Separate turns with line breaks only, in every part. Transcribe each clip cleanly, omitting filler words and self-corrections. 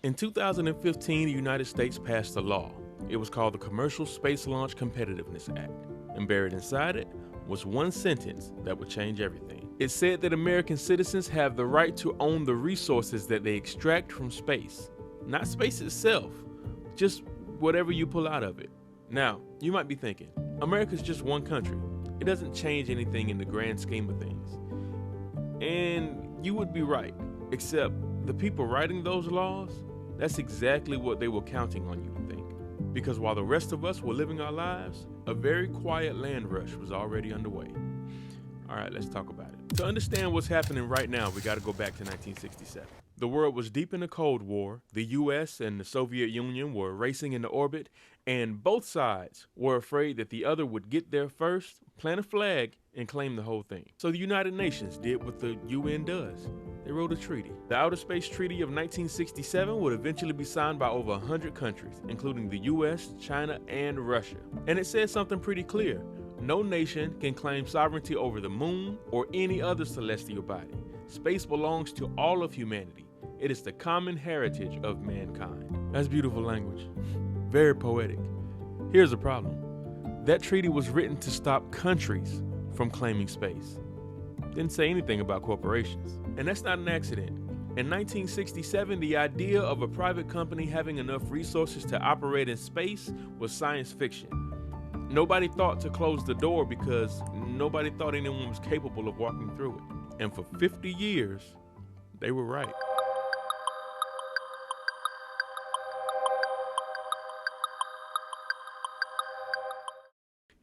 In 2015, the United States passed a law. It was called the Commercial Space Launch Competitiveness Act, and buried inside it was one sentence that would change everything. It said that American citizens have the right to own the resources that they extract from space. Not space itself, just whatever you pull out of it. Now, you might be thinking, America's just one country. It doesn't change anything in the grand scheme of things. And you would be right, except the people writing those laws, that's exactly what they were counting on you to think. Because while the rest of us were living our lives, a very quiet land rush was already underway. All right, let's talk about it. To understand what's happening right now, we got to go back to 1967. The world was deep in the Cold War. The US and the Soviet Union were racing into orbit, and both sides were afraid that the other would get there first, plant a flag, and claim the whole thing. So the United Nations did what the UN does. They wrote a treaty. The Outer Space Treaty of 1967 would eventually be signed by over 100 countries, including the US, China, and Russia. And it says something pretty clear. No nation can claim sovereignty over the moon or any other celestial body. Space belongs to all of humanity. It is the common heritage of mankind. That's beautiful language. Very poetic. Here's the problem. That treaty was written to stop countries from claiming space. Didn't say anything about corporations. And that's not an accident. In 1967, the idea of a private company having enough resources to operate in space was science fiction. Nobody thought to close the door because nobody thought anyone was capable of walking through it. And for 50 years, they were right.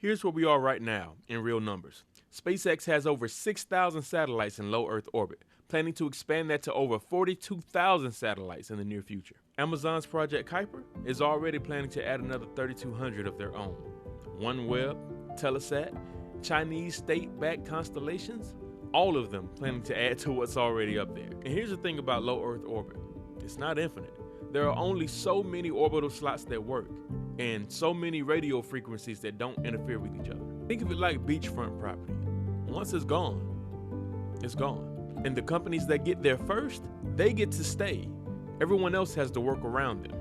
Here's where we are right now, in real numbers. SpaceX has over 6,000 satellites in low Earth orbit, planning to expand that to over 42,000 satellites in the near future. Amazon's Project Kuiper is already planning to add another 3,200 of their own. OneWeb, Telesat, Chinese state-backed constellations, all of them planning to add to what's already up there. And here's the thing about low Earth orbit. It's not infinite. There are only so many orbital slots that work, and so many radio frequencies that don't interfere with each other. Think of it like beachfront property. Once it's gone, it's gone. And the companies that get there first, they get to stay. Everyone else has to work around them.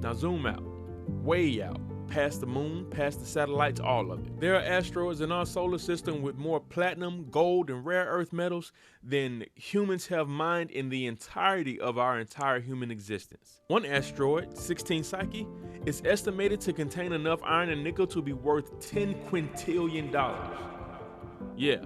Now zoom out, way out, past the moon, past the satellites, all of it. There are asteroids in our solar system with more platinum, gold, and rare earth metals than humans have mined in the entirety of our entire human existence. One asteroid, 16 Psyche, is estimated to contain enough iron and nickel to be worth $10 quintillion. Yeah,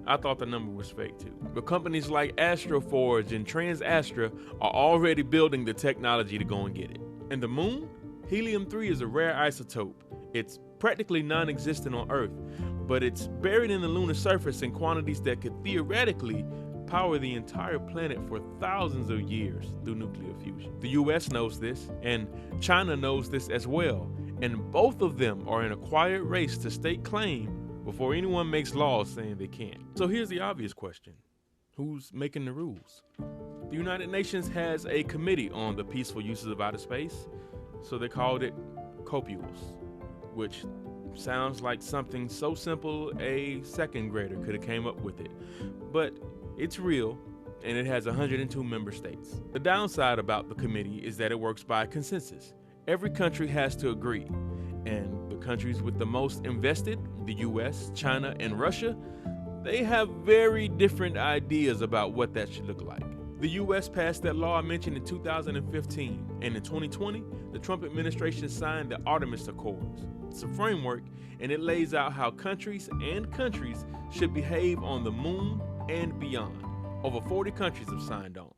I thought the number was fake too. But companies like Astroforge and TransAstra are already building the technology to go and get it. And the moon? Helium-3 is a rare isotope. It's practically non-existent on Earth, but it's buried in the lunar surface in quantities that could theoretically power the entire planet for thousands of years through nuclear fusion. The US knows this, and China knows this as well, and both of them are in a quiet race to stake claim before anyone makes laws saying they can't. So here's the obvious question. Who's making the rules? The United Nations has a committee on the peaceful uses of outer space, so they called it COPUOS, which sounds like something so simple a second grader could have came up with it. But it's real, and it has 102 member states. The downside about the committee is that it works by consensus. Every country has to agree, and the countries with the most invested, the US, China, and Russia, they have very different ideas about what that should look like. The US passed that law I mentioned in 2015, and in 2020, the Trump administration signed the Artemis Accords. It's a framework, and it lays out how countries should behave on the moon and beyond. Over 40 countries have signed on.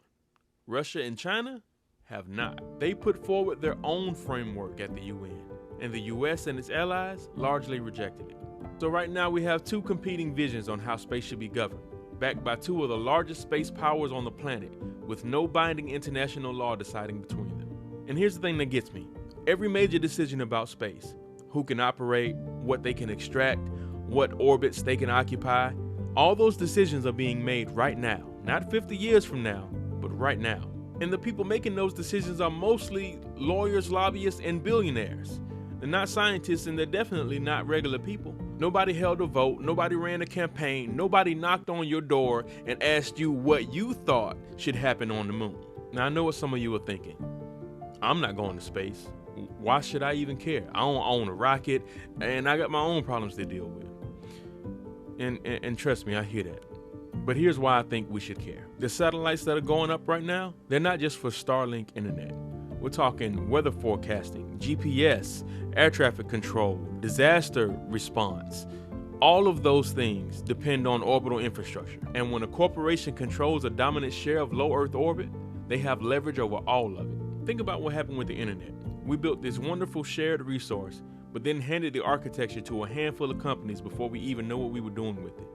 Russia and China have not. They put forward their own framework at the UN, and the US and its allies largely rejected it. So right now we have two competing visions on how space should be governed, backed by two of the largest space powers on the planet, with no binding international law deciding between them. And here's the thing that gets me. Every major decision about space, who can operate, what they can extract, what orbits they can occupy, all those decisions are being made right now, not 50 years from now, but right now. And the people making those decisions are mostly lawyers, lobbyists, and billionaires. They're not scientists, and they're definitely not regular people. Nobody held a vote, nobody ran a campaign, nobody knocked on your door and asked you what you thought should happen on the moon. Now, I know what some of you are thinking. I'm not going to space. Why should I even care? I don't own a rocket, and I got my own problems to deal with. And trust me, I hear that. But here's why I think we should care. The satellites that are going up right now, they're not just for Starlink internet. We're talking weather forecasting, GPS, air traffic control, disaster response. All of those things depend on orbital infrastructure. And when a corporation controls a dominant share of low Earth orbit, they have leverage over all of it. Think about what happened with the internet. We built this wonderful shared resource, but then handed the architecture to a handful of companies before we even knew what we were doing with it.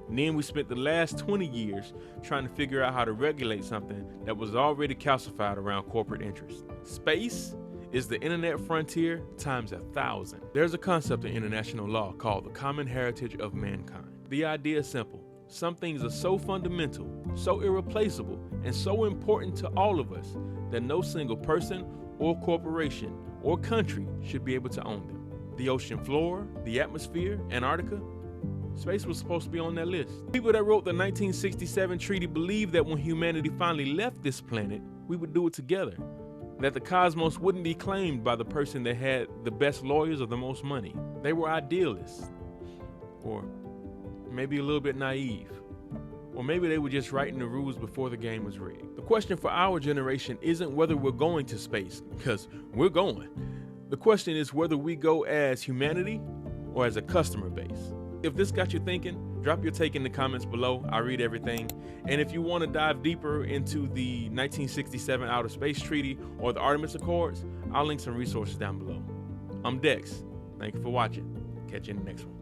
And then we spent the last 20 years trying to figure out how to regulate something that was already calcified around corporate interests. Space is the internet frontier times 1,000. There's a concept in international law called the common heritage of mankind. The idea is simple. Some things are so fundamental, so irreplaceable, and so important to all of us that no single person or corporation or country should be able to own them. The ocean floor, the atmosphere, Antarctica, space was supposed to be on that list. People that wrote the 1967 treaty believed that when humanity finally left this planet, we would do it together. That the cosmos wouldn't be claimed by the person that had the best lawyers or the most money. They were idealists. Or maybe a little bit naive. Or maybe they were just writing the rules before the game was rigged. The question for our generation isn't whether we're going to space, because we're going. The question is whether we go as humanity or as a customer base. If this got you thinking, drop your take in the comments below. I read everything. And if you want to dive deeper into the 1967 Outer Space Treaty or the Artemis Accords, I'll link some resources down below. I'm Dex. Thank you for watching. Catch you in the next one.